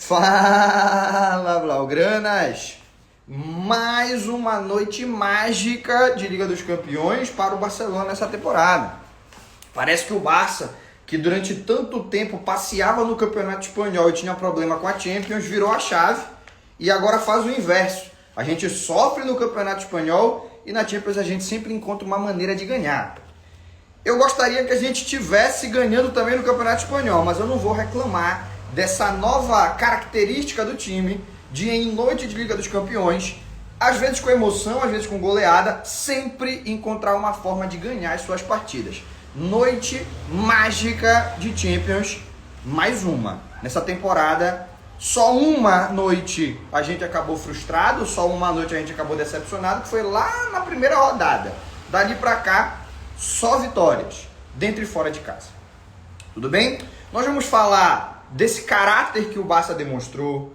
Fala, Blaugranas! Mais uma noite mágica de Liga dos Campeões para o Barcelona nessa temporada. Parece que o Barça, que durante tanto tempo passeava no Campeonato Espanhol e tinha problema com a Champions, virou a chave e agora faz o inverso. A gente sofre no Campeonato Espanhol e na Champions a gente sempre encontra uma maneira de ganhar. Eu gostaria que a gente estivesse ganhando também no Campeonato Espanhol, mas eu não vou reclamar dessa nova característica do time de, em noite de Liga dos Campeões, às vezes com emoção, às vezes com goleada, sempre encontrar uma forma de ganhar as suas partidas. Noite mágica de Champions, mais uma. Nessa temporada, só uma noite a gente acabou frustrado, só uma noite a gente acabou decepcionado, que foi lá na primeira rodada. Dali pra cá, só vitórias, dentro e fora de casa. Tudo bem? Nós vamos falar desse caráter que o Barça demonstrou,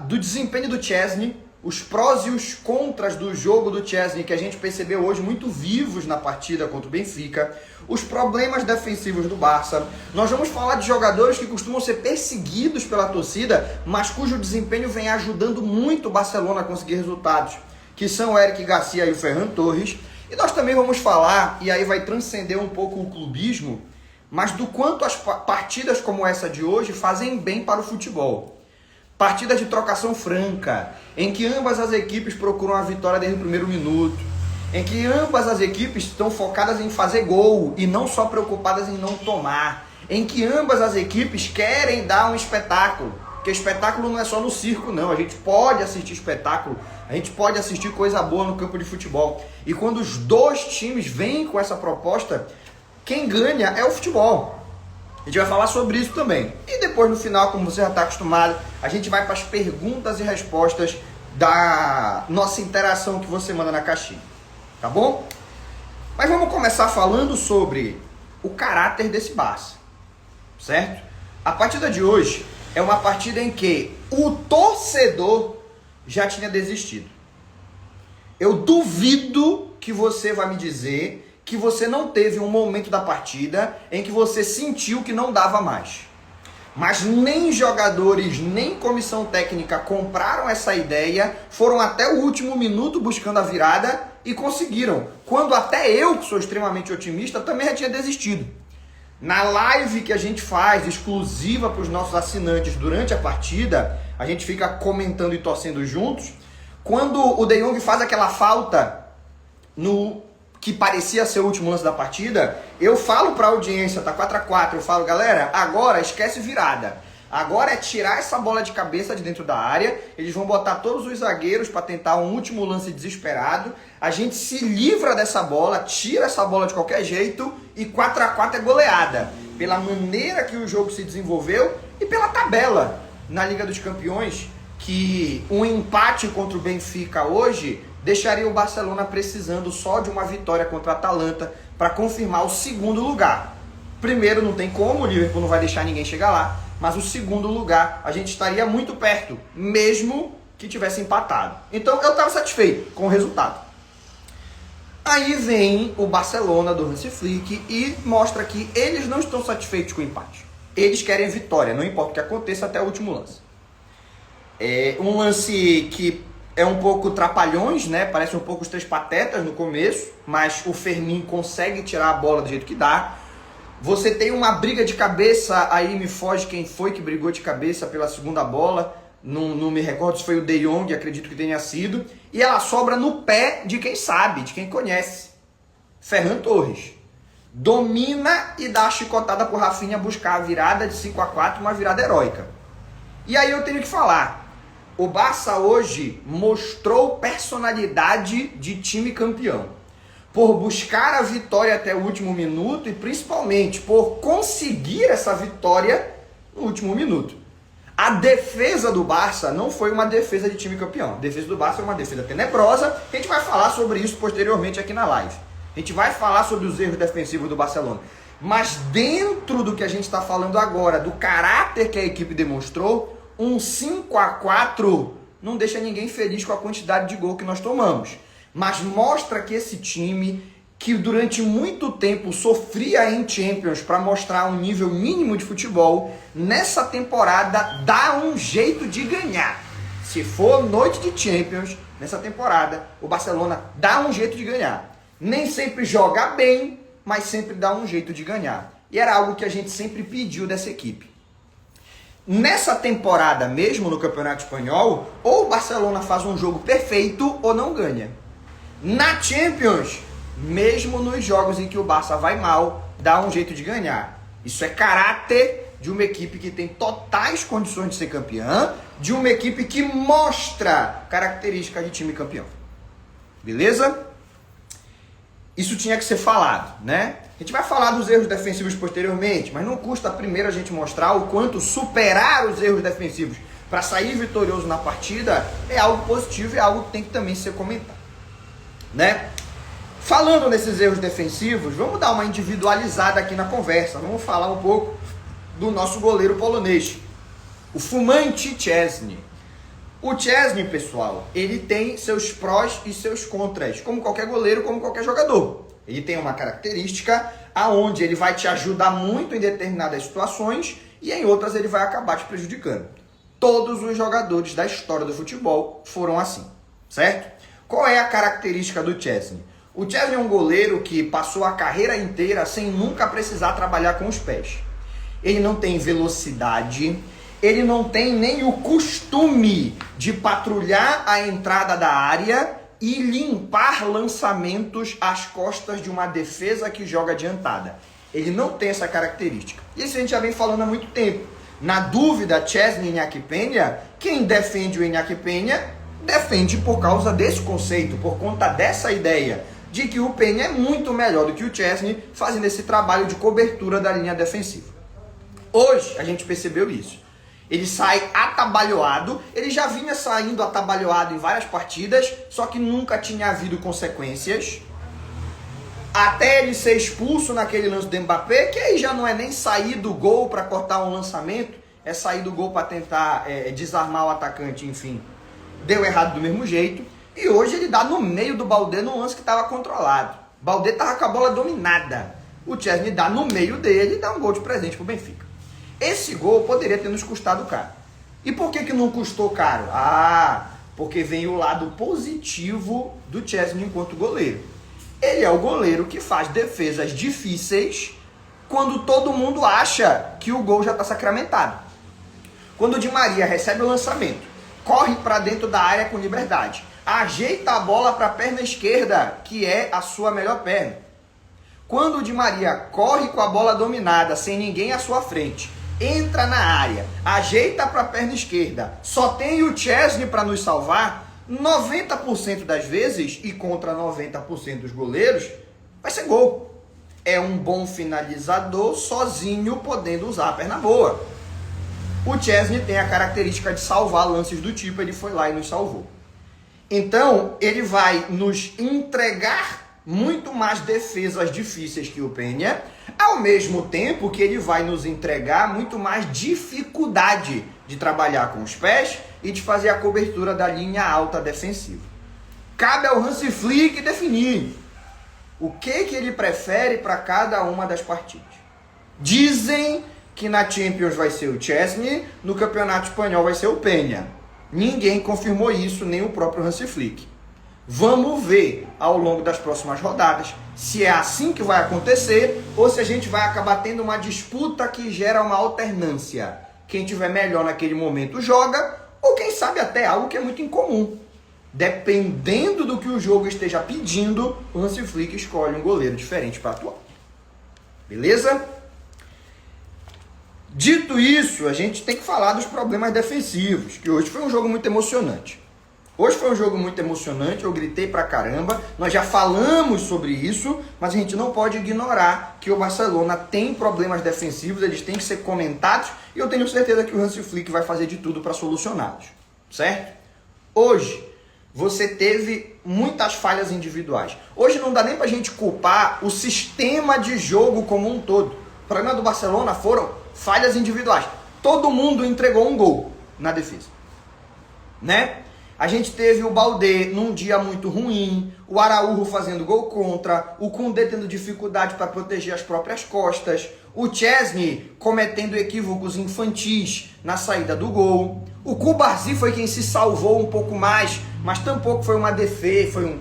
do desempenho do Chesney, os prós e os contras do jogo do Chesney que a gente percebeu hoje muito vivos na partida contra o Benfica, os problemas defensivos do Barça. Nós vamos falar de jogadores que costumam ser perseguidos pela torcida, mas cujo desempenho vem ajudando muito o Barcelona a conseguir resultados, que são o Eric Garcia e o Ferran Torres. E nós também vamos falar, e aí vai transcender um pouco o clubismo, mas do quanto as partidas como essa de hoje fazem bem para o futebol. Partidas de trocação franca, em que ambas as equipes procuram a vitória desde o primeiro minuto, em que ambas as equipes estão focadas em fazer gol e não só preocupadas em não tomar, em que ambas as equipes querem dar um espetáculo, porque espetáculo não é só no circo não, a gente pode assistir espetáculo, a gente pode assistir coisa boa no campo de futebol. E quando os dois times vêm com essa proposta, quem ganha é o futebol. A gente vai falar sobre isso também. E depois no final, como você já está acostumado, a gente vai para as perguntas e respostas da nossa interação que você manda na caixinha. Tá bom? Mas vamos começar falando sobre o caráter desse Barça. Certo? A partida de hoje é uma partida em que o torcedor já tinha desistido. Eu duvido que você vai me dizer que você não teve um momento da partida em que você sentiu que não dava mais. Mas nem jogadores, nem comissão técnica compraram essa ideia, foram até o último minuto buscando a virada e conseguiram. Quando até eu, que sou extremamente otimista, também já tinha desistido. Na live que a gente faz, exclusiva para os nossos assinantes durante a partida, a gente fica comentando e torcendo juntos. Quando o De Jong faz aquela falta no que parecia ser o último lance da partida, eu falo para a audiência, tá 4-4, eu falo, galera, agora esquece virada. Agora é tirar essa bola de cabeça de dentro da área, eles vão botar todos os zagueiros para tentar um último lance desesperado, a gente se livra dessa bola, tira essa bola de qualquer jeito e 4-4 é goleada. Pela maneira que o jogo se desenvolveu e pela tabela na Liga dos Campeões, que um empate contra o Benfica hoje deixaria o Barcelona precisando só de uma vitória contra a Atalanta para confirmar o segundo lugar. Primeiro não tem como, o Liverpool não vai deixar ninguém chegar lá, mas o segundo lugar a gente estaria muito perto, mesmo que tivesse empatado. Então eu estava satisfeito com o resultado. Aí vem o Barcelona do Hansi Flick e mostra que eles não estão satisfeitos com o empate. Eles querem vitória, não importa o que aconteça até o último lance. É um lance que é um pouco trapalhões, né? Parece um pouco os Três Patetas no começo, mas o Fermin consegue tirar a bola do jeito que dá. Você tem uma briga de cabeça, aí me foge quem foi que brigou de cabeça pela segunda bola, não me recordo se foi o De Jong, acredito que tenha sido, e ela sobra no pé de quem sabe, de quem conhece. Ferran Torres. Domina e dá a chicotada pro Rafinha buscar a virada de 5-4, uma virada heróica. E aí eu tenho que falar, o Barça hoje mostrou personalidade de time campeão. Por buscar a vitória até o último minuto e principalmente por conseguir essa vitória no último minuto. A defesa do Barça não foi uma defesa de time campeão. A defesa do Barça é uma defesa tenebrosa. A gente vai falar sobre isso posteriormente aqui na live. A gente vai falar sobre os erros defensivos do Barcelona. Mas dentro do que a gente está falando agora, do caráter que a equipe demonstrou, um 5-4 não deixa ninguém feliz com a quantidade de gol que nós tomamos. Mas mostra que esse time que durante muito tempo sofria em Champions para mostrar um nível mínimo de futebol, nessa temporada dá um jeito de ganhar. Se for noite de Champions, nessa temporada, o Barcelona dá um jeito de ganhar. Nem sempre joga bem, mas sempre dá um jeito de ganhar. E era algo que a gente sempre pediu dessa equipe. Nessa temporada mesmo, no Campeonato Espanhol, ou o Barcelona faz um jogo perfeito ou não ganha. Na Champions, mesmo nos jogos em que o Barça vai mal, dá um jeito de ganhar. Isso é caráter de uma equipe que tem totais condições de ser campeã, de uma equipe que mostra características de time campeão. Beleza? Isso tinha que ser falado, né? A gente vai falar dos erros defensivos posteriormente, mas não custa primeiro a gente mostrar o quanto superar os erros defensivos para sair vitorioso na partida é algo positivo e é algo que tem que também ser comentado, né? Falando nesses erros defensivos, vamos dar uma individualizada aqui na conversa. Vamos falar um pouco do nosso goleiro polonês, o fumante Szczęsny. O Szczęsny, pessoal, ele tem seus prós e seus contras, como qualquer goleiro, como qualquer jogador. Ele tem uma característica aonde ele vai te ajudar muito em determinadas situações e em outras ele vai acabar te prejudicando. Todos os jogadores da história do futebol foram assim, certo? Qual é a característica do Szczęsny? O Szczęsny é um goleiro que passou a carreira inteira sem nunca precisar trabalhar com os pés. Ele não tem velocidade, ele não tem nem o costume de patrulhar a entrada da área e limpar lançamentos às costas de uma defesa que joga adiantada. Ele não tem essa característica. Isso a gente já vem falando há muito tempo. Na dúvida, Szczęsny e Iñaki Peña, quem defende o Iñaki Peña defende por causa desse conceito, por conta dessa ideia de que o Peña é muito melhor do que o Szczęsny fazendo esse trabalho de cobertura da linha defensiva. Hoje a gente percebeu isso. Ele sai atabalhoado, ele já vinha saindo atabalhoado em várias partidas, só que nunca tinha havido consequências. Até ele ser expulso naquele lance do Mbappé, que aí já não é nem sair do gol para cortar um lançamento, é sair do gol para tentar desarmar o atacante, enfim. Deu errado do mesmo jeito. E hoje ele dá no meio do Baldé num lance que estava controlado. O Baldé estava com a bola dominada. O Szczęsny dá no meio dele e dá um gol de presente pro Benfica. Esse gol poderia ter nos custado caro. E por que não custou caro? Porque vem o lado positivo do Szczęsny enquanto goleiro. Ele é o goleiro que faz defesas difíceis quando todo mundo acha que o gol já está sacramentado. Quando o Di Maria recebe o lançamento, corre para dentro da área com liberdade, ajeita a bola para a perna esquerda, que é a sua melhor perna. Quando o Di Maria corre com a bola dominada, sem ninguém à sua frente, entra na área, ajeita para a perna esquerda, só tem o Szczęsny para nos salvar, 90% das vezes, e contra 90% dos goleiros, vai ser gol. É um bom finalizador sozinho, podendo usar a perna boa. O Szczęsny tem a característica de salvar lances do tipo, ele foi lá e nos salvou. Então, ele vai nos entregar muito mais defesas difíceis que o Peña, ao mesmo tempo que ele vai nos entregar muito mais dificuldade de trabalhar com os pés e de fazer a cobertura da linha alta defensiva. Cabe ao Hansi Flick definir o que ele prefere para cada uma das partidas. Dizem que na Champions vai ser o Szczęsny, no Campeonato Espanhol vai ser o Peña. Ninguém confirmou isso, nem o próprio Hansi Flick. Vamos ver ao longo das próximas rodadas se é assim que vai acontecer ou se a gente vai acabar tendo uma disputa que gera uma alternância. Quem tiver melhor naquele momento joga, ou quem sabe até algo que é muito incomum. Dependendo do que o jogo esteja pedindo, o Hansi Flick escolhe um goleiro diferente para atuar. Beleza? Dito isso, a gente tem que falar dos problemas defensivos, que hoje foi um jogo muito emocionante. Hoje foi um jogo muito emocionante, eu gritei pra caramba, nós já falamos sobre isso, mas a gente não pode ignorar que o Barcelona tem problemas defensivos, eles têm que ser comentados, e eu tenho certeza que o Hansi Flick vai fazer de tudo para solucioná-los, certo? Hoje, você teve muitas falhas individuais. Hoje não dá nem pra gente culpar o sistema de jogo como um todo. O problema do Barcelona foram falhas individuais. Todo mundo entregou um gol na defesa, né? A gente teve o Baldé num dia muito ruim, o Araújo fazendo gol contra, o Koundé tendo dificuldade para proteger as próprias costas, o Chesney cometendo equívocos infantis na saída do gol. O Cubarsí foi quem se salvou um pouco mais, mas tampouco foi uma defesa,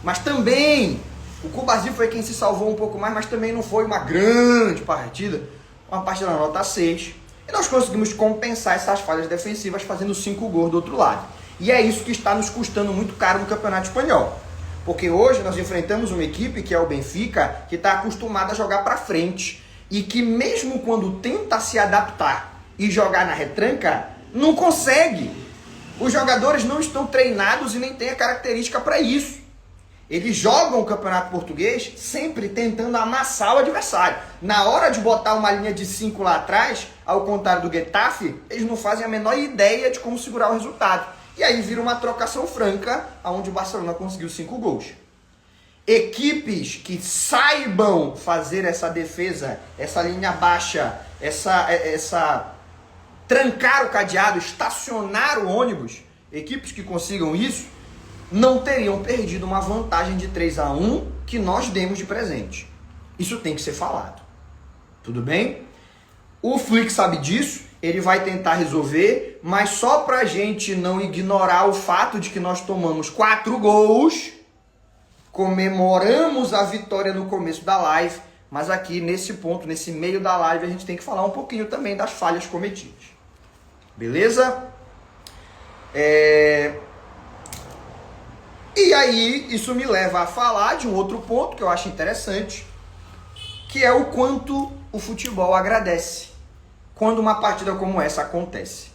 mas também o Cubarsí foi quem se salvou um pouco mais, mas também não foi uma grande partida, uma partida na nota 6. E nós conseguimos compensar essas falhas defensivas fazendo 5 gols do outro lado. E é isso que está nos custando muito caro no Campeonato Espanhol. Porque hoje nós enfrentamos uma equipe, que é o Benfica, que está acostumada a jogar para frente. E que mesmo quando tenta se adaptar e jogar na retranca, não consegue. Os jogadores não estão treinados e nem têm a característica para isso. Eles jogam o Campeonato Português sempre tentando amassar o adversário. Na hora de botar uma linha de 5 lá atrás, ao contrário do Getafe, eles não fazem a menor ideia de como segurar o resultado. E aí vira uma trocação franca, onde o Barcelona conseguiu 5 gols. Equipes que saibam fazer essa defesa, essa linha baixa, essa trancar o cadeado, estacionar o ônibus, equipes que consigam isso, não teriam perdido uma vantagem de 3-1 que nós demos de presente. Isso tem que ser falado. Tudo bem? O Flick sabe disso. Ele vai tentar resolver, mas só pra gente não ignorar o fato de que nós tomamos 4 gols, comemoramos a vitória no começo da live, mas aqui nesse ponto, nesse meio da live, a gente tem que falar um pouquinho também das falhas cometidas. Beleza? E aí, isso me leva a falar de um outro ponto que eu acho interessante, que é o quanto o futebol agradece quando uma partida como essa acontece.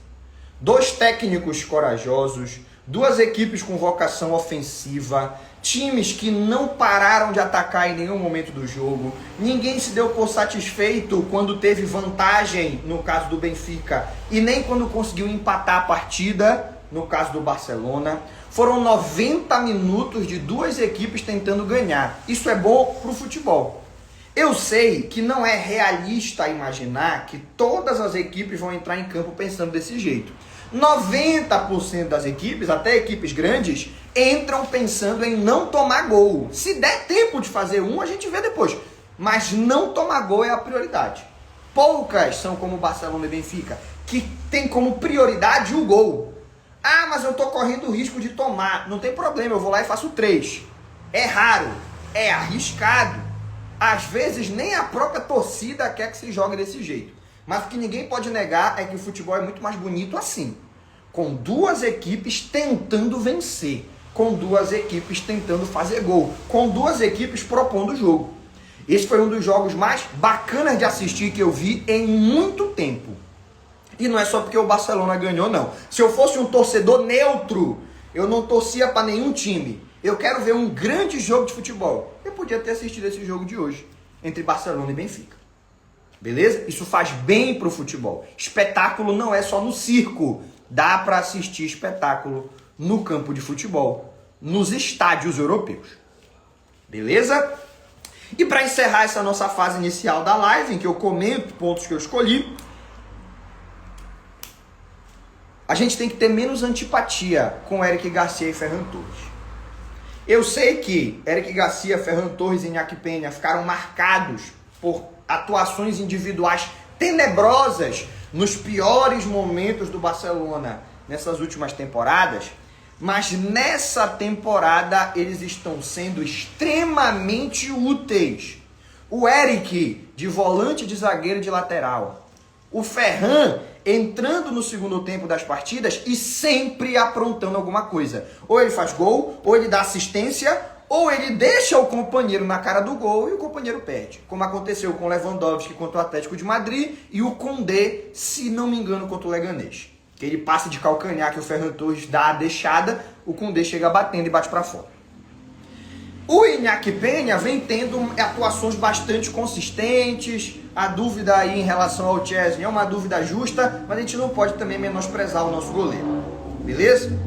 2 técnicos corajosos, 2 equipes com vocação ofensiva, times que não pararam de atacar em nenhum momento do jogo, ninguém se deu por satisfeito quando teve vantagem, no caso do Benfica, e nem quando conseguiu empatar a partida, no caso do Barcelona. Foram 90 minutos de 2 equipes tentando ganhar. Isso é bom para o futebol. Eu sei que não é realista imaginar que todas as equipes vão entrar em campo pensando desse jeito. 90% das equipes, até equipes grandes, entram pensando em não tomar gol. Se der tempo de fazer um, a gente vê depois. Mas não tomar gol é a prioridade. Poucas são como Barcelona e Benfica, que tem como prioridade o gol. Ah, mas eu tô correndo o risco de tomar. Não tem problema, eu vou lá e faço 3. É raro, é arriscado. Às vezes nem a própria torcida quer que se jogue desse jeito. Mas o que ninguém pode negar é que o futebol é muito mais bonito assim. Com 2 equipes tentando vencer. Com 2 equipes tentando fazer gol. Com 2 equipes propondo o jogo. Esse foi um dos jogos mais bacanas de assistir que eu vi em muito tempo. E não é só porque o Barcelona ganhou, não. Se eu fosse um torcedor neutro, eu não torcia para nenhum time. Eu quero ver um grande jogo de futebol. Eu podia ter assistido esse jogo de hoje, entre Barcelona e Benfica. Beleza? Isso faz bem pro futebol. Espetáculo não é só no circo. Dá para assistir espetáculo no campo de futebol, nos estádios europeus. Beleza? E para encerrar essa nossa fase inicial da live, em que eu comento pontos que eu escolhi, a gente tem que ter menos antipatia com Eric Garcia e Ferran Torres. Eu sei que Eric Garcia, Ferran Torres e Iñaki Peña ficaram marcados por atuações individuais tenebrosas nos piores momentos do Barcelona nessas últimas temporadas, mas nessa temporada eles estão sendo extremamente úteis. O Eric de volante, de zagueiro e de lateral. O Ferran entrando no segundo tempo das partidas e sempre aprontando alguma coisa. Ou ele faz gol, ou ele dá assistência, ou ele deixa o companheiro na cara do gol e o companheiro perde. Como aconteceu com o Lewandowski contra o Atlético de Madrid e o Koundé, se não me engano, contra o Leganés. Que ele passa de calcanhar, que o Ferran Torres dá a deixada, o Koundé chega batendo e bate para fora. O Iñaki Peña vem tendo atuações bastante consistentes. A dúvida aí em relação ao Chesney é uma dúvida justa, mas a gente não pode também menosprezar o nosso goleiro. Beleza?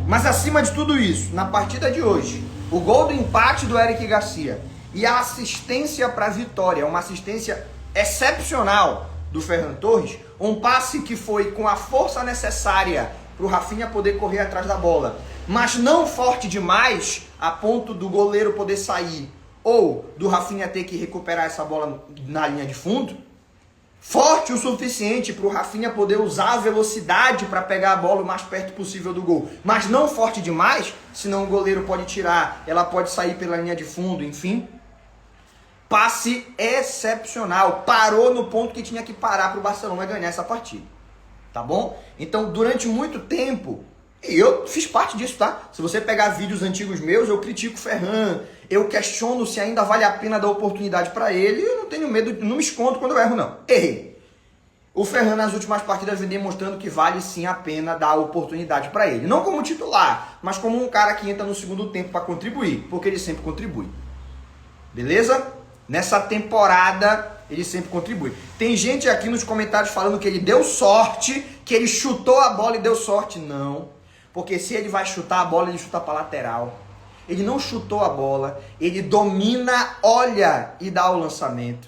Mas acima de tudo isso, na partida de hoje, o gol do empate do Eric Garcia e a assistência para a vitória, uma assistência excepcional do Ferran Torres, um passe que foi com a força necessária para o Rafinha poder correr atrás da bola, mas não forte demais a ponto do goleiro poder sair ou do Rafinha ter que recuperar essa bola na linha de fundo, forte o suficiente para o Rafinha poder usar a velocidade para pegar a bola o mais perto possível do gol, mas não forte demais, senão o goleiro pode tirar, ela pode sair pela linha de fundo, enfim. Passe excepcional, parou no ponto que tinha que parar para o Barcelona ganhar essa partida, tá bom? Então, durante muito tempo, e eu fiz parte disso, tá? Se você pegar vídeos antigos meus, eu critico o Ferran, eu questiono se ainda vale a pena dar oportunidade para ele, eu não tenho medo, não me escondo quando eu erro, não. Errei. O Ferran nas últimas partidas vem demonstrando que vale sim a pena dar oportunidade para ele. Não como titular, mas como um cara que entra no segundo tempo para contribuir, porque ele sempre contribui. Beleza? Nessa temporada, ele sempre contribui. Tem gente aqui nos comentários falando que ele deu sorte, que ele chutou a bola e deu sorte. Não. Porque se ele vai chutar a bola, ele chuta para lateral. Ele não chutou a bola, ele domina, olha e dá o lançamento.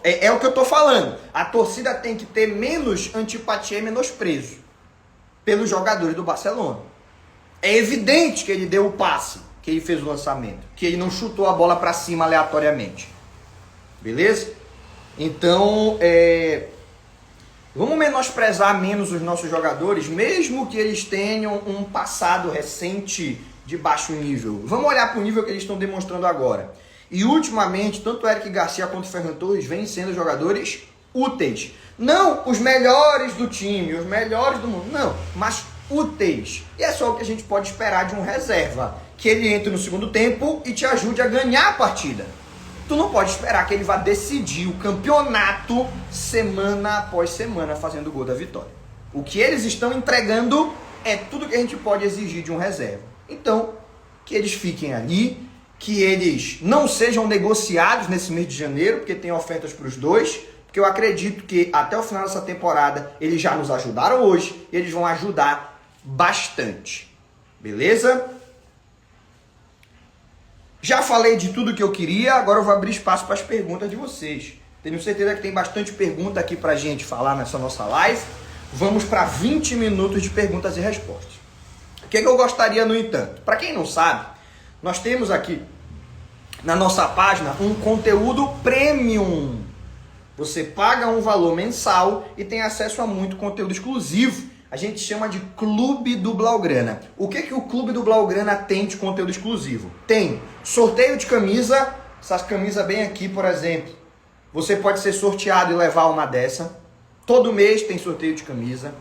É o que eu tô falando. A torcida tem que ter menos antipatia e menosprezo pelos jogadores do Barcelona. É evidente que ele deu o passe, que ele fez o lançamento, que ele não chutou a bola para cima aleatoriamente. Beleza? Então, vamos menosprezar menos os nossos jogadores, mesmo que eles tenham um passado recente de baixo nível. Vamos olhar para o nível que eles estão demonstrando agora. E ultimamente, tanto o Eric Garcia quanto o Ferran Torres vêm sendo jogadores úteis. Não os melhores do time, os melhores do mundo, não, mas úteis. E é só o que a gente pode esperar de um reserva. Que ele entre no segundo tempo e te ajude a ganhar a partida. Tu não pode esperar que ele vá decidir o campeonato semana após semana fazendo o gol da vitória. O que eles estão entregando é tudo que a gente pode exigir de um reserva. Então, que eles fiquem ali, que eles não sejam negociados nesse mês de janeiro, porque tem ofertas para os dois, porque eu acredito que até o final dessa temporada eles já nos ajudaram hoje e eles vão ajudar bastante. Beleza? Já falei de tudo que eu queria, agora eu vou abrir espaço para as perguntas de vocês. Tenho certeza que tem bastante pergunta aqui para a gente falar nessa nossa live. Vamos para 20 minutos de perguntas e respostas. O que eu gostaria, no entanto? Para quem não sabe, nós temos aqui na nossa página um conteúdo premium. Você paga um valor mensal e tem acesso a muito conteúdo exclusivo. A gente chama de Clube do Blaugrana. O que o Clube do Blaugrana tem de conteúdo exclusivo? Tem sorteio de camisa, essas camisas bem aqui, por exemplo. Você pode ser sorteado e levar uma dessa. Todo mês tem sorteio de camisa.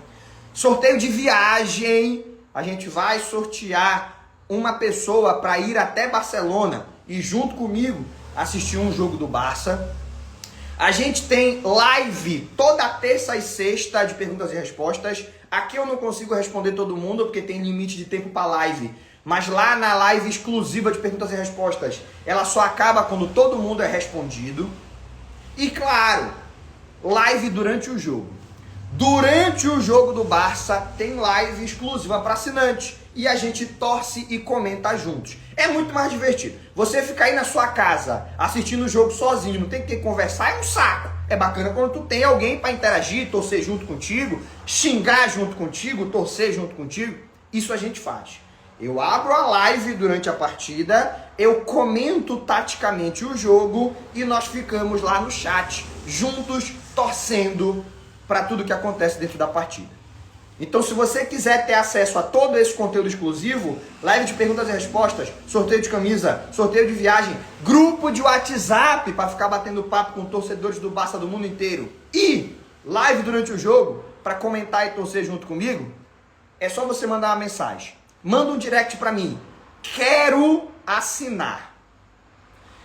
Sorteio de viagem. A gente vai sortear uma pessoa para ir até Barcelona e junto comigo assistir um jogo do Barça. A gente tem live toda terça e sexta de perguntas e respostas. Aqui eu não consigo responder todo mundo porque tem limite de tempo para live. Mas lá na live exclusiva de perguntas e respostas, ela só acaba quando todo mundo é respondido. E claro, live durante o jogo. Durante o jogo do Barça tem live exclusiva para assinantes. E a gente torce e comenta juntos. É muito mais divertido. Você ficar aí na sua casa assistindo o jogo sozinho, não tem que conversar, é um saco. É bacana quando tu tem alguém para interagir, torcer junto contigo, xingar junto contigo, torcer junto contigo. Isso a gente faz. Eu abro a live durante a partida, eu comento taticamente o jogo e nós ficamos lá no chat, juntos, torcendo para tudo que acontece dentro da partida. Então, se você quiser ter acesso a todo esse conteúdo exclusivo, live de perguntas e respostas, sorteio de camisa, sorteio de viagem, grupo de WhatsApp para ficar batendo papo com torcedores do Barça do mundo inteiro e live durante o jogo para comentar e torcer junto comigo, é só você mandar uma mensagem. Manda um direct para mim. Quero assinar.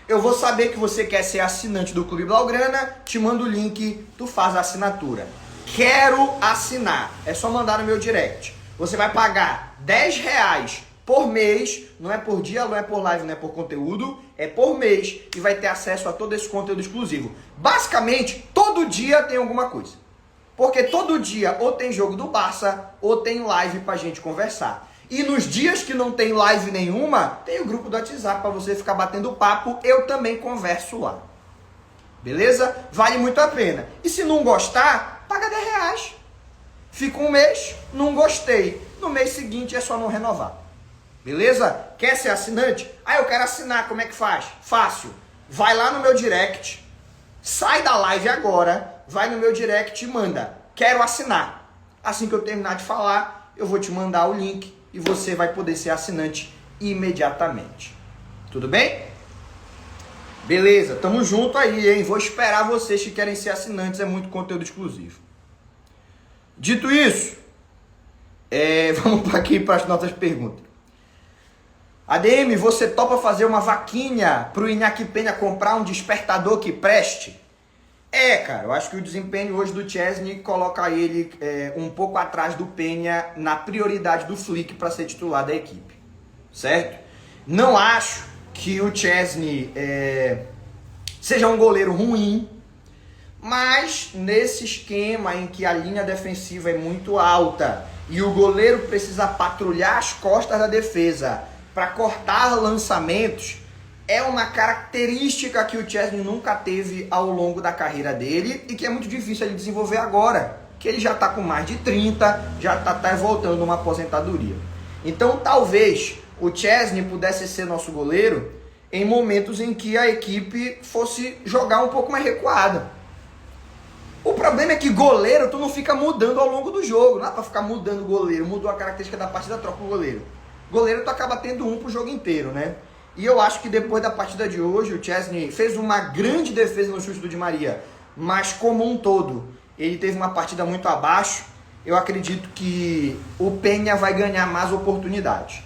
Eu vou saber que você quer ser assinante do Clube Blaugrana, te mando o link, tu faz a assinatura. Quero assinar. É só mandar no meu direct. Você vai pagar R$10 por mês. Não é por dia, não é por live, não é por conteúdo. É por mês. E vai ter acesso a todo esse conteúdo exclusivo. Basicamente, todo dia tem alguma coisa. Porque todo dia ou tem jogo do Barça ou tem live pra gente conversar. E nos dias que não tem live nenhuma, tem o grupo do WhatsApp pra você ficar batendo papo. Eu também converso lá. Beleza? Vale muito a pena. E se não gostar, paga R$10. Fica um mês, não gostei. No mês seguinte é só não renovar. Beleza? Quer ser assinante? Ah, eu quero assinar, como é que faz? Fácil. Vai lá no meu direct, sai da live agora, vai no meu direct e manda, quero assinar. Assim que eu terminar de falar, eu vou te mandar o link e você vai poder ser assinante imediatamente. Tudo bem? Beleza, tamo junto aí, hein? Vou esperar vocês que querem ser assinantes, é muito conteúdo exclusivo. Dito isso, vamos aqui para as nossas perguntas. ADM, você topa fazer uma vaquinha pro Iñaki Peña comprar um despertador que preste? Cara, eu acho que o desempenho hoje do Szczesny coloca ele um pouco atrás do Peña na prioridade do Flick para ser titular da equipe, certo? Não acho que o Szczesny seja um goleiro ruim, mas nesse esquema em que a linha defensiva é muito alta e o goleiro precisa patrulhar as costas da defesa para cortar lançamentos, é uma característica que o Szczesny nunca teve ao longo da carreira dele e que é muito difícil ele desenvolver agora, que ele já está com mais de 30, já está voltando uma aposentadoria. Então talvez o Szczesny pudesse ser nosso goleiro em momentos em que a equipe fosse jogar um pouco mais recuada. O problema é que goleiro tu não fica mudando ao longo do jogo, não dá pra ficar mudando o goleiro, mudou a característica da partida, troca o goleiro. Goleiro tu acaba tendo um pro jogo inteiro, né? E eu acho que depois da partida de hoje, o Szczesny fez uma grande defesa no chute do Di Maria, mas como um todo, ele teve uma partida muito abaixo. Eu acredito que o Peña vai ganhar mais oportunidades,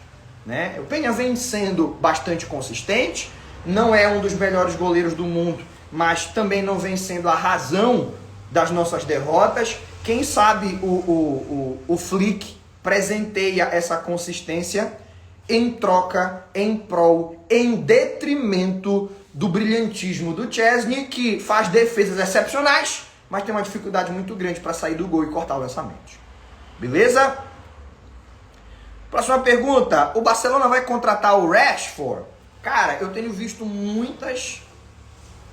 né? O Peña vem sendo bastante consistente, não é um dos melhores goleiros do mundo, mas também não vem sendo a razão das nossas derrotas. Quem sabe o Flick presenteia essa consistência em troca, em prol, em detrimento do brilhantismo do Szczesny, que faz defesas excepcionais, mas tem uma dificuldade muito grande para sair do gol e cortar o lançamento. Beleza? Próxima pergunta. O Barcelona vai contratar o Rashford? Cara, eu tenho visto muitas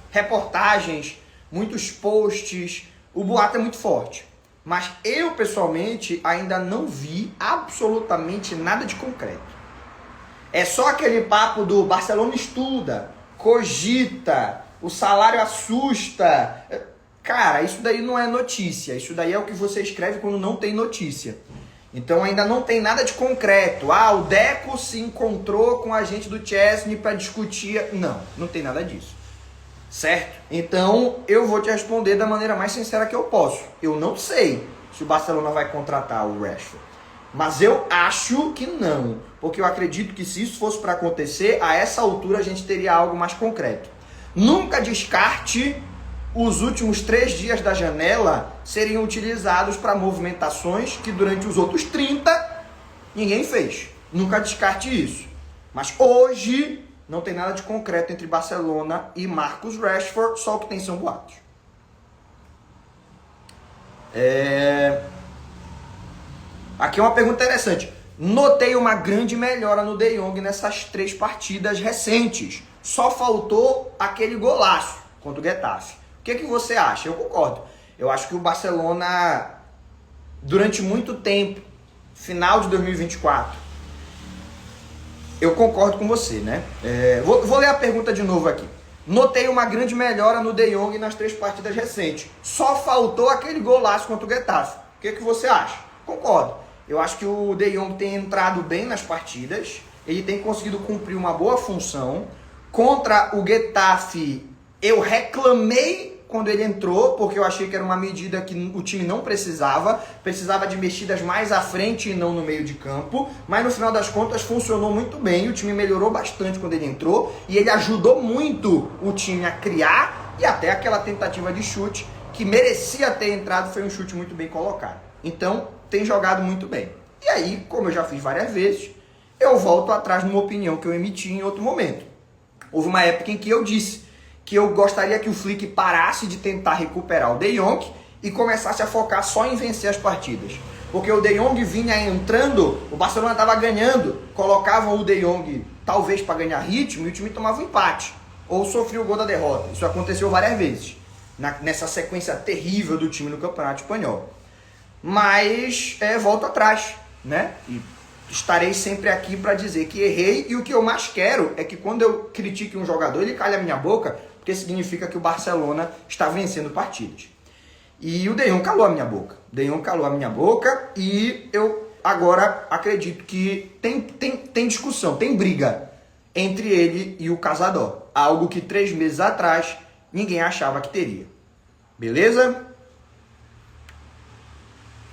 reportagens, muitos posts, o boato é muito forte. Mas eu, pessoalmente, ainda não vi absolutamente nada de concreto. É só aquele papo do Barcelona estuda, cogita, o salário assusta. Cara, isso daí não é notícia. Isso daí é o que você escreve quando não tem notícia. Então ainda não tem nada de concreto. Ah, o Deco se encontrou com a gente do Szczesny para discutir. Não tem nada disso. Certo? Então eu vou te responder da maneira mais sincera que eu posso. Eu não sei se o Barcelona vai contratar o Rashford, mas eu acho que não, porque eu acredito que se isso fosse para acontecer, a essa altura a gente teria algo mais concreto. Nunca descarte os últimos 3 dias da janela seriam utilizados para movimentações que durante os outros 30 ninguém fez. Nunca descarte isso. Mas hoje não tem nada de concreto entre Barcelona e Marcus Rashford, só o que tem são boatos. Aqui é uma pergunta interessante. Notei uma grande melhora no De Jong nessas 3 partidas recentes. Só faltou aquele golaço contra o Getafe. O que você acha? Eu concordo. Eu acho que o Barcelona, durante muito tempo, final de 2024, eu concordo com você, né? Vou ler a pergunta de novo aqui. Notei uma grande melhora no De Jong nas 3 partidas recentes. Só faltou aquele golaço contra o Getafe. O que você acha? Concordo. Eu acho que o De Jong tem entrado bem nas partidas. Ele tem conseguido cumprir uma boa função. Contra o Getafe, eu reclamei quando ele entrou, porque eu achei que era uma medida que o time não precisava de mexidas mais à frente e não no meio de campo, mas no final das contas funcionou muito bem, o time melhorou bastante quando ele entrou, e ele ajudou muito o time a criar, e até aquela tentativa de chute, que merecia ter entrado, foi um chute muito bem colocado. Então, tem jogado muito bem. E aí, como eu já fiz várias vezes, eu volto atrás de uma opinião que eu emiti em outro momento. Houve uma época em que eu disse que eu gostaria que o Flick parasse de tentar recuperar o De Jong e começasse a focar só em vencer as partidas. Porque o De Jong vinha entrando, o Barcelona estava ganhando, colocavam o De Jong talvez para ganhar ritmo e o time tomava um empate. Ou sofria o gol da derrota. Isso aconteceu várias vezes, nessa sequência terrível do time no Campeonato Espanhol. mas volto atrás, né? E estarei sempre aqui para dizer que errei, e o que eu mais quero é que quando eu critique um jogador, ele calhe a minha boca, porque significa que o Barcelona está vencendo partidas. E o De Jong calou a minha boca. De Jong calou a minha boca, e eu agora acredito que tem discussão, tem briga entre ele e o Casador. Algo que 3 meses atrás ninguém achava que teria. Beleza?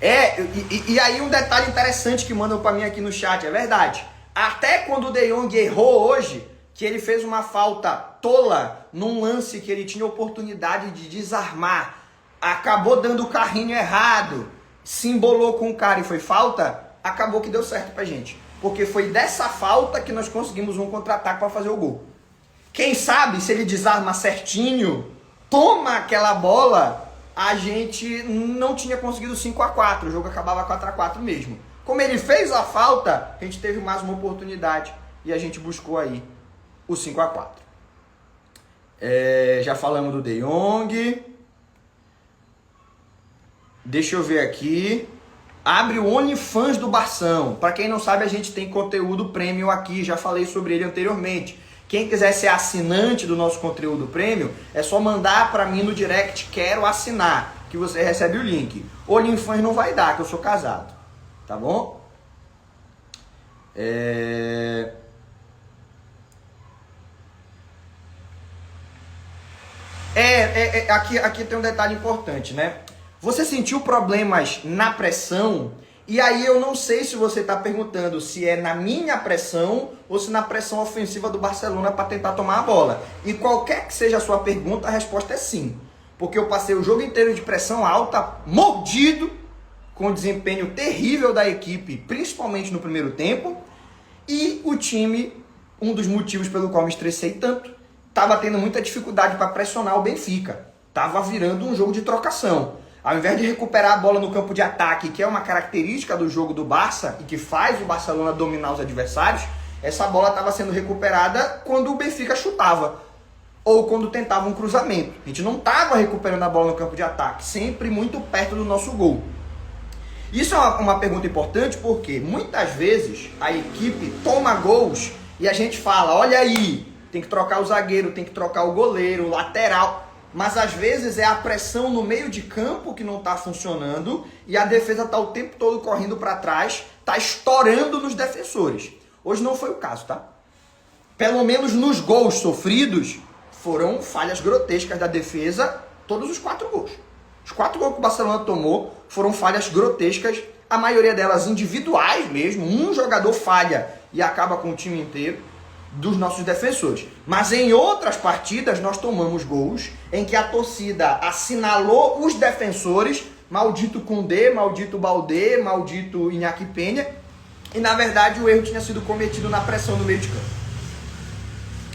E aí um detalhe interessante que mandam para mim aqui no chat, é verdade. Até quando o De Jong errou hoje, que ele fez uma falta tola num lance que ele tinha oportunidade de desarmar, acabou dando o carrinho errado, se embolou com o cara e foi falta, acabou que deu certo pra gente. Porque foi dessa falta que nós conseguimos um contra-ataque para fazer o gol. Quem sabe se ele desarma certinho, toma aquela bola, a gente não tinha conseguido 5-4, o jogo acabava 4-4 mesmo. Como ele fez a falta, a gente teve mais uma oportunidade e a gente buscou aí o 5-4. Já falamos do De Jong. Deixa eu ver aqui. Abre o OnlyFans do Barção. Para quem não sabe, a gente tem conteúdo premium aqui, já falei sobre ele anteriormente. Quem quiser ser assinante do nosso conteúdo premium, é só mandar para mim no direct, quero assinar, que você recebe o link. OnlyFans não vai dar, que eu sou casado. Tá bom? Aqui tem um detalhe importante, né? Você sentiu problemas na pressão? E aí eu não sei se você está perguntando se é na minha pressão ou se na pressão ofensiva do Barcelona para tentar tomar a bola. E qualquer que seja a sua pergunta, a resposta é sim. Porque eu passei o jogo inteiro de pressão alta, mordido, com desempenho terrível da equipe, principalmente no primeiro tempo. E o time, um dos motivos pelo qual me estressei tanto, estava tendo muita dificuldade para pressionar o Benfica. Estava virando um jogo de trocação. Ao invés de recuperar a bola no campo de ataque, que é uma característica do jogo do Barça e que faz o Barcelona dominar os adversários, essa bola estava sendo recuperada quando o Benfica chutava ou quando tentava um cruzamento. A gente não estava recuperando a bola no campo de ataque, sempre muito perto do nosso gol. Isso é uma pergunta importante porque muitas vezes a equipe toma gols e a gente fala, olha aí, tem que trocar o zagueiro, tem que trocar o goleiro, o lateral. Mas às vezes é a pressão no meio de campo que não está funcionando e a defesa está o tempo todo correndo para trás, está estourando nos defensores. Hoje não foi o caso, tá? Pelo menos nos gols sofridos, foram falhas grotescas da defesa, todos os 4 gols. Os 4 gols que o Barcelona tomou foram falhas grotescas, a maioria delas individuais mesmo, um jogador falha e acaba com o time inteiro, dos nossos defensores. Mas em outras partidas nós tomamos gols em que a torcida assinalou os defensores, maldito Koundé, maldito Baldé, maldito Iñaki Peña, e na verdade o erro tinha sido cometido na pressão no meio de campo.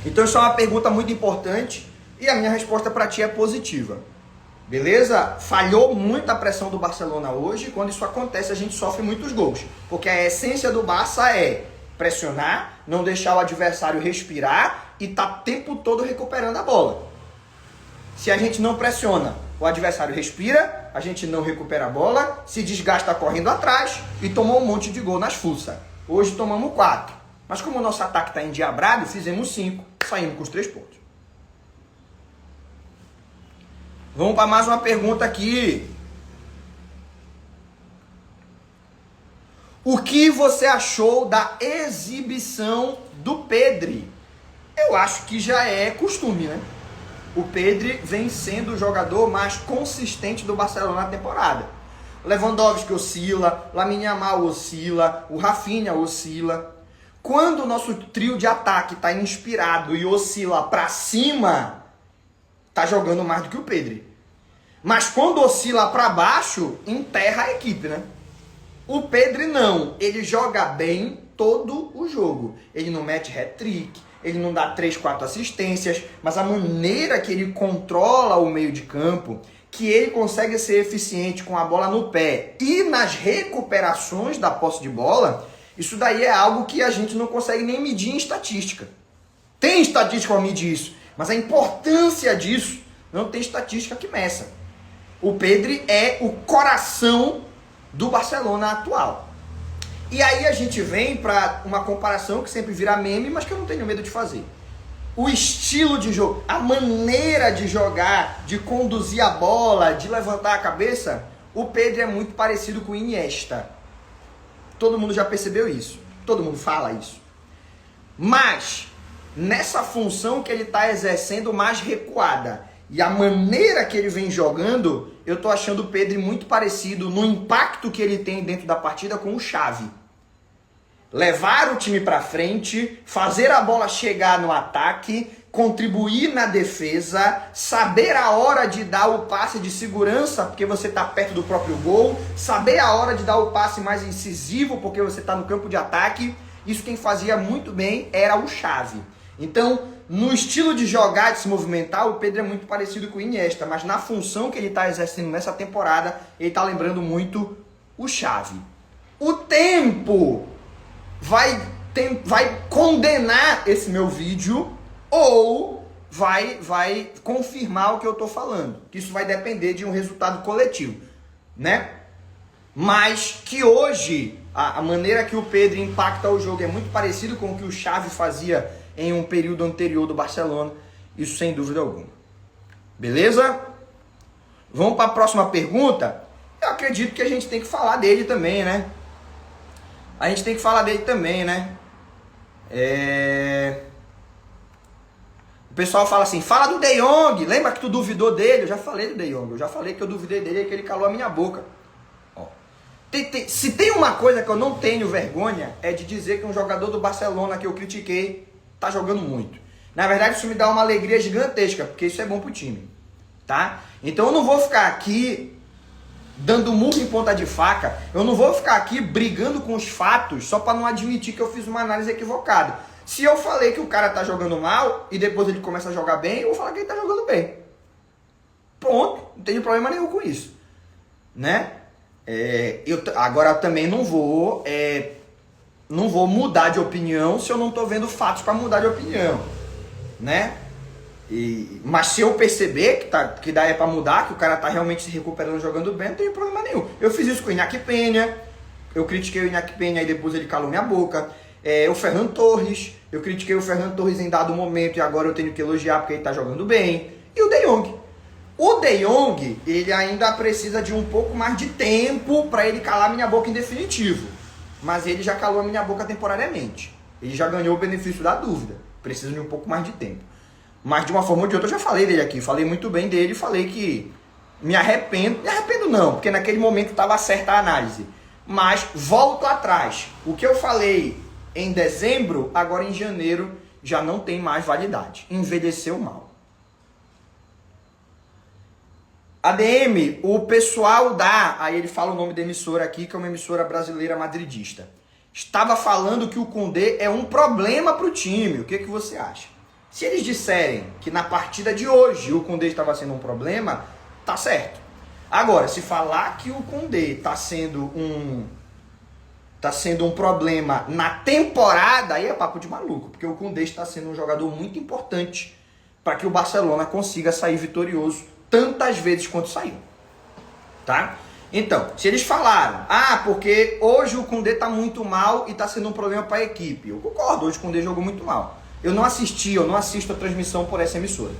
Então isso é uma pergunta muito importante e a minha resposta para ti é positiva. Beleza? Falhou muito a pressão do Barcelona hoje, e quando isso acontece a gente sofre muitos gols, porque a essência do Barça é pressionar, não deixar o adversário respirar e tá o tempo todo recuperando a bola. Se a gente não pressiona, o adversário respira, a gente não recupera a bola, se desgasta correndo atrás e tomou um monte de gol nas fuças. Hoje tomamos 4. Mas como o nosso ataque está endiabrado, fizemos 5, saímos com os 3 pontos. Vamos para mais uma pergunta aqui. O que você achou da exibição do Pedri? Eu acho que já é costume, né? O Pedri vem sendo o jogador mais consistente do Barcelona na temporada. Lewandowski oscila, Lamine Yamal oscila, o Rafinha oscila. Quando o nosso trio de ataque está inspirado e oscila para cima, tá jogando mais do que o Pedri. Mas quando oscila para baixo, enterra a equipe, né? O Pedri não, ele joga bem todo o jogo. Ele não mete hat-trick, ele não dá 3, 4 assistências, mas a maneira que ele controla o meio de campo, que ele consegue ser eficiente com a bola no pé e nas recuperações da posse de bola, isso daí é algo que a gente não consegue nem medir em estatística. Tem estatística para medir isso, mas a importância disso não tem estatística que meça. O Pedri é o coração do Barcelona atual. E aí a gente vem para uma comparação que sempre vira meme, mas que eu não tenho medo de fazer. O estilo de jogo, a maneira de jogar, de conduzir a bola, de levantar a cabeça, o Pedri é muito parecido com o Iniesta. Todo mundo já percebeu isso. Todo mundo fala isso. Mas, nessa função que ele está exercendo mais recuada, e a maneira que ele vem jogando, eu tô achando o Pedri muito parecido no impacto que ele tem dentro da partida com o Xavi. Levar o time para frente, fazer a bola chegar no ataque, contribuir na defesa, saber a hora de dar o passe de segurança, porque você está perto do próprio gol, saber a hora de dar o passe mais incisivo, porque você está no campo de ataque. Isso quem fazia muito bem era o Xavi. Então, no estilo de jogar, de se movimentar, o Pedro é muito parecido com o Iniesta, mas na função que ele está exercendo nessa temporada, ele está lembrando muito o Xavi. O tempo vai condenar esse meu vídeo ou vai confirmar o que eu estou falando. Que isso vai depender de um resultado coletivo, né? Mas que hoje a maneira que o Pedro impacta o jogo é muito parecido com o que o Xavi fazia em um período anterior do Barcelona. Isso sem dúvida alguma. Beleza? Vamos para a próxima pergunta? Eu acredito que a gente tem que falar dele também, né? A gente tem que falar dele também, né? O pessoal fala assim, fala do De Jong. Lembra que tu duvidou dele? Eu já falei do De Jong. Eu já falei que eu duvidei dele e que ele calou a minha boca. Ó. Se tem uma coisa que eu não tenho vergonha, é de dizer que um jogador do Barcelona que eu critiquei tá jogando muito. Na verdade, isso me dá uma alegria gigantesca, porque isso é bom pro time. Tá? Então eu não vou ficar aqui dando murro em ponta de faca, eu não vou ficar aqui brigando com os fatos só para não admitir que eu fiz uma análise equivocada. Se eu falei que o cara tá jogando mal e depois ele começa a jogar bem, eu vou falar que ele tá jogando bem. Pronto, não tenho problema nenhum com isso. Né? Agora também não vou mudar de opinião se eu não tô vendo fatos para mudar de opinião. Né? Mas se eu perceber que dá para mudar, que o cara tá realmente se recuperando, jogando bem, não tem problema nenhum. Eu fiz isso com o Iñaki Peña, eu critiquei o Iñaki Peña e depois ele calou minha boca. O Ferran Torres, eu critiquei o Ferran Torres em dado momento e agora eu tenho que elogiar porque ele tá jogando bem. E o De Jong. O De Jong, ele ainda precisa de um pouco mais de tempo para ele calar minha boca em definitivo. Mas ele já calou a minha boca temporariamente. Ele já ganhou o benefício da dúvida. Precisa de um pouco mais de tempo. Mas de uma forma ou de outra eu já falei dele aqui. Falei muito bem dele, falei que me arrependo. Me arrependo não, porque naquele momento estava certa a análise. Mas volto atrás. O que eu falei em dezembro, agora em janeiro, já não tem mais validade. Envelheceu mal. ADM, o pessoal aí ele fala o nome da emissora aqui, que é uma emissora brasileira madridista. Estava falando que o Koundé é um problema para o time. O que você acha? Se eles disserem que na partida de hoje o Koundé estava sendo um problema, tá certo. Agora, se falar que o Koundé está sendo um problema na temporada, aí é papo de maluco, porque o Koundé está sendo um jogador muito importante para que o Barcelona consiga sair vitorioso tantas vezes quanto saiu. Tá? Então, se eles falaram, porque hoje o Koundé está muito mal e está sendo um problema para a equipe. Eu concordo, hoje o Koundé jogou muito mal. Eu não assisto a transmissão por essa emissora.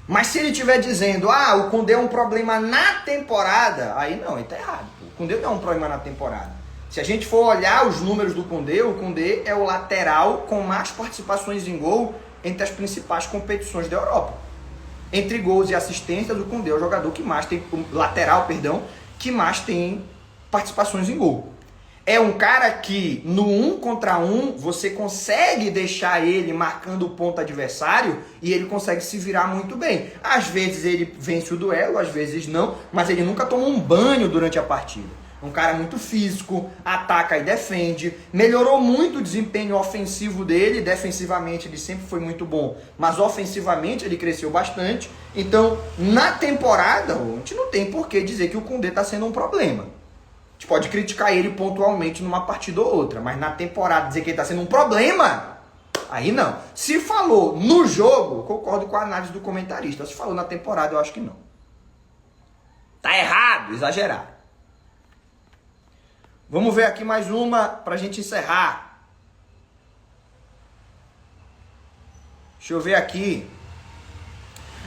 Mas se ele estiver dizendo, o Koundé é um problema na temporada, aí não, ele está errado. O Koundé não é um problema na temporada. Se a gente for olhar os números do Koundé, o Koundé é o lateral com mais participações em gol entre as principais competições da Europa. Entre gols e assistências, o Koundé é o jogador que mais tem, que mais tem participações em gol. É um cara que no 1 contra 1 você consegue deixar ele marcando o ponto adversário e ele consegue se virar muito bem. Às vezes ele vence o duelo, às vezes não, mas ele nunca toma um banho durante a partida. Um cara muito físico, ataca e defende, melhorou muito o desempenho ofensivo dele, defensivamente ele sempre foi muito bom, mas ofensivamente ele cresceu bastante. Então, na temporada, a gente não tem por que dizer que o Koundé está sendo um problema. A gente pode criticar ele pontualmente numa partida ou outra, mas na temporada dizer que ele está sendo um problema, aí não. Se falou no jogo, concordo com a análise do comentarista. Se falou na temporada, eu acho que não. Tá errado, exagerado. Vamos ver aqui mais uma para a gente encerrar. Deixa eu ver aqui.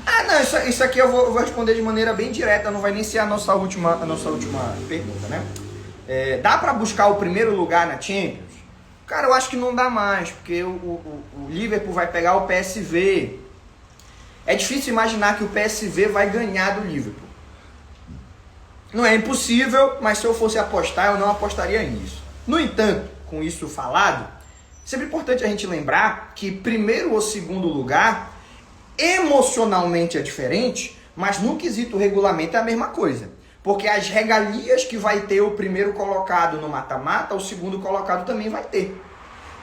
Ah, não, isso aqui eu vou responder de maneira bem direta, não vai nem ser a nossa última pergunta, né? Dá para buscar o primeiro lugar na Champions? Cara, eu acho que não dá mais, porque o Liverpool vai pegar o PSV. É difícil imaginar que o PSV vai ganhar do Liverpool. Não é impossível, mas se eu fosse apostar, eu não apostaria nisso. No entanto, com isso falado, sempre é importante a gente lembrar que primeiro ou segundo lugar, emocionalmente é diferente, mas no quesito regulamento é a mesma coisa. Porque as regalias que vai ter o primeiro colocado no mata-mata, o segundo colocado também vai ter.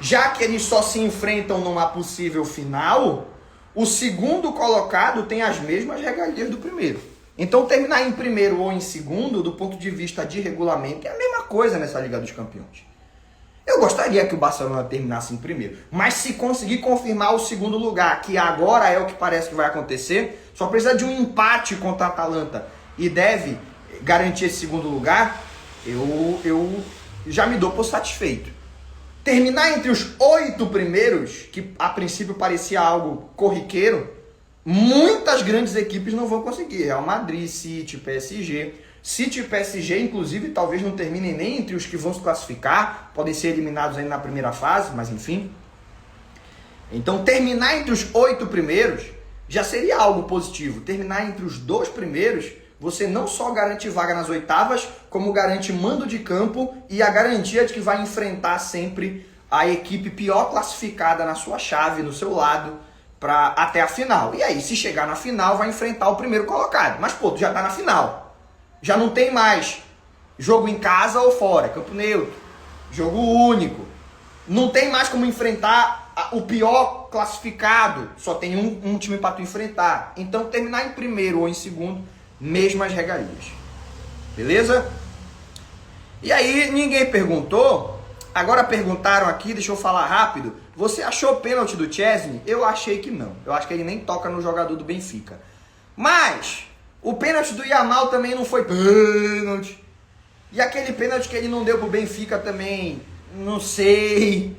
Já que eles só se enfrentam numa possível final, o segundo colocado tem as mesmas regalias do primeiro. Então terminar em primeiro ou em segundo, do ponto de vista de regulamento, é a mesma coisa nessa Liga dos Campeões. Eu gostaria que o Barcelona terminasse em primeiro, mas se conseguir confirmar o segundo lugar, que agora é o que parece que vai acontecer, só precisa de um empate contra a Atalanta e deve garantir esse segundo lugar, eu já me dou por satisfeito. Terminar entre os 8 primeiros, que a princípio parecia algo corriqueiro, muitas grandes equipes não vão conseguir. Real Madrid, City, PSG. City e PSG, inclusive, talvez não terminem nem entre os que vão se classificar, podem ser eliminados ainda na primeira fase, mas enfim. Então, terminar entre os 8 primeiros já seria algo positivo. Terminar entre os 2 primeiros, você não só garante vaga nas oitavas, como garante mando de campo e a garantia de que vai enfrentar sempre a equipe pior classificada na sua chave, no seu lado, até a final. E aí, se chegar na final, vai enfrentar o primeiro colocado. Mas, pô, tu já tá na final. Já não tem mais jogo em casa ou fora, campo neutro, jogo único. Não tem mais como enfrentar o pior classificado. Só tem um time para tu enfrentar. Então, terminar em primeiro ou em segundo, mesmas regalias. Beleza? E aí, ninguém perguntou. Agora perguntaram aqui, deixa eu falar rápido. Você achou pênalti do Chesney? Eu achei que não. Eu acho que ele nem toca no jogador do Benfica. Mas o pênalti do Yamal também não foi pênalti. E aquele pênalti que ele não deu pro Benfica também, não sei.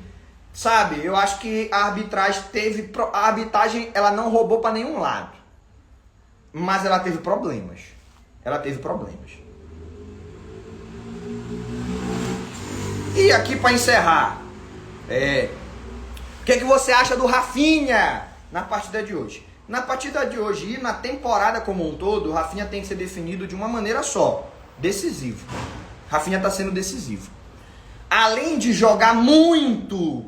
Sabe, eu acho que a arbitragem ela não roubou para nenhum lado. Mas ela teve problemas. E aqui para encerrar, o que você acha do Rafinha na partida de hoje? Na partida de hoje e na temporada como um todo, o Rafinha tem que ser definido de uma maneira só: decisivo. Rafinha está sendo decisivo. Além de jogar muito,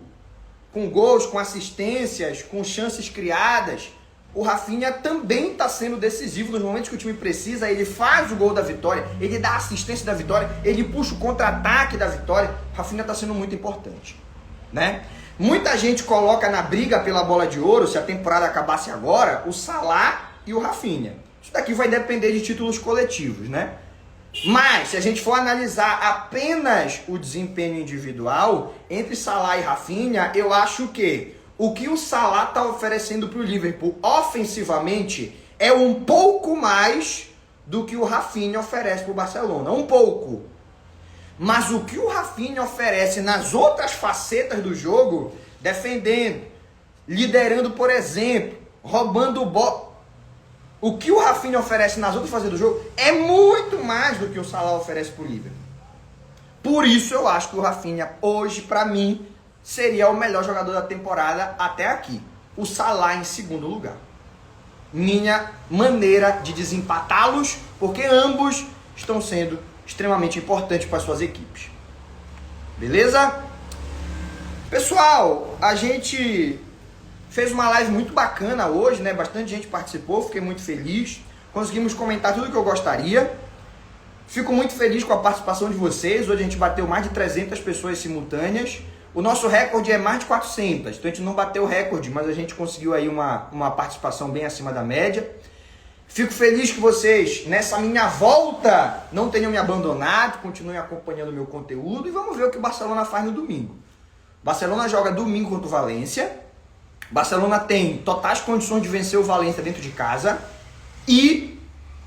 com gols, com assistências, com chances criadas, o Rafinha também está sendo decisivo nos momentos que o time precisa. Ele faz o gol da vitória, ele dá a assistência da vitória, ele puxa o contra-ataque da vitória. O Rafinha está sendo muito importante, né? Muita gente coloca na briga pela bola de ouro, se a temporada acabasse agora, o Salah e o Rafinha. Isso daqui vai depender de títulos coletivos, né? Mas, se a gente for analisar apenas o desempenho individual, entre Salah e Rafinha, eu acho que o que o Salah está oferecendo para o Liverpool ofensivamente é um pouco mais do que o Rafinha oferece para o Barcelona. Um pouco. Mas o que o Rafinha oferece nas outras facetas do jogo, defendendo, liderando, por exemplo, roubando bola, o que o Rafinha oferece nas outras facetas do jogo é muito mais do que o Salah oferece para o Liverpool. Por isso eu acho que o Rafinha hoje, para mim, seria o melhor jogador da temporada até aqui. O Salah em segundo lugar. Minha maneira de desempatá-los, porque ambos estão sendo extremamente importantes para suas equipes. Beleza? Pessoal, a gente fez uma live muito bacana hoje, né? Bastante gente participou, fiquei muito feliz. Conseguimos comentar tudo que eu gostaria. Fico muito feliz com a participação de vocês. Hoje a gente bateu mais de 300 pessoas simultâneas. O nosso recorde é mais de 400, então a gente não bateu o recorde, mas a gente conseguiu aí uma participação bem acima da média. Fico feliz que vocês, nessa minha volta, não tenham me abandonado, continuem acompanhando o meu conteúdo e vamos ver o que o Barcelona faz no domingo. O Barcelona joga domingo contra o Valência. O Barcelona tem totais condições de vencer o Valência dentro de casa e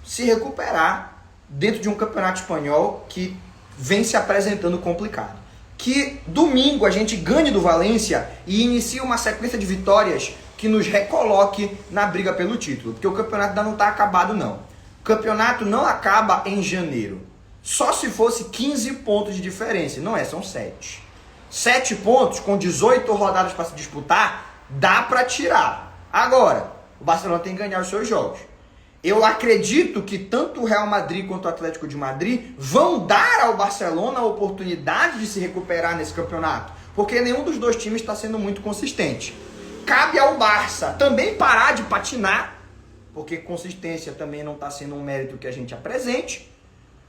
se recuperar dentro de um campeonato espanhol que vem se apresentando complicado. Que domingo a gente ganhe do Valência e inicie uma sequência de vitórias que nos recoloque na briga pelo título. Porque o campeonato ainda não está acabado, não. O campeonato não acaba em janeiro. Só se fosse 15 pontos de diferença. Não é, são 7. 7 pontos com 18 rodadas para se disputar, dá para tirar. Agora, o Barcelona tem que ganhar os seus jogos. Eu acredito que tanto o Real Madrid quanto o Atlético de Madrid vão dar ao Barcelona a oportunidade de se recuperar nesse campeonato, porque nenhum dos dois times está sendo muito consistente. Cabe ao Barça também parar de patinar, porque consistência também não está sendo um mérito que a gente apresente.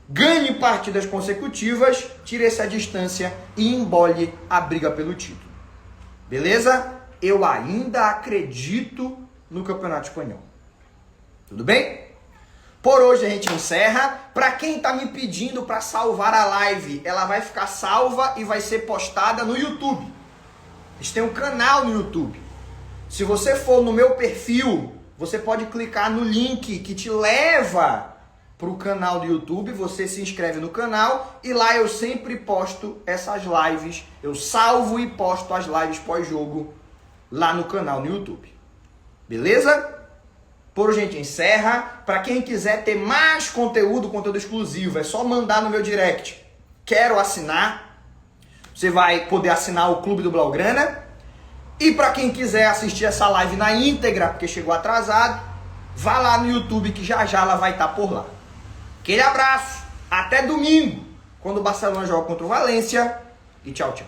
Ganhe partidas consecutivas, tire essa distância e embole a briga pelo título. Beleza? Eu ainda acredito no Campeonato Espanhol. Tudo bem? Por hoje a gente encerra. Para quem tá me pedindo para salvar a live, ela vai ficar salva e vai ser postada no YouTube. A gente tem um canal no YouTube. Se você for no meu perfil, você pode clicar no link que te leva para o canal do YouTube. Você se inscreve no canal e lá eu sempre posto essas lives. Eu salvo e posto as lives pós-jogo lá no canal no YouTube. Beleza? Por hoje a gente encerra. Para quem quiser ter mais conteúdo exclusivo, é só mandar no meu direct. Quero assinar. Você vai poder assinar o Clube do Blaugrana. E para quem quiser assistir essa live na íntegra, porque chegou atrasado, vá lá no YouTube que já já ela vai estar por lá. Aquele abraço. Até domingo, quando o Barcelona joga contra o Valência. E tchau, tchau.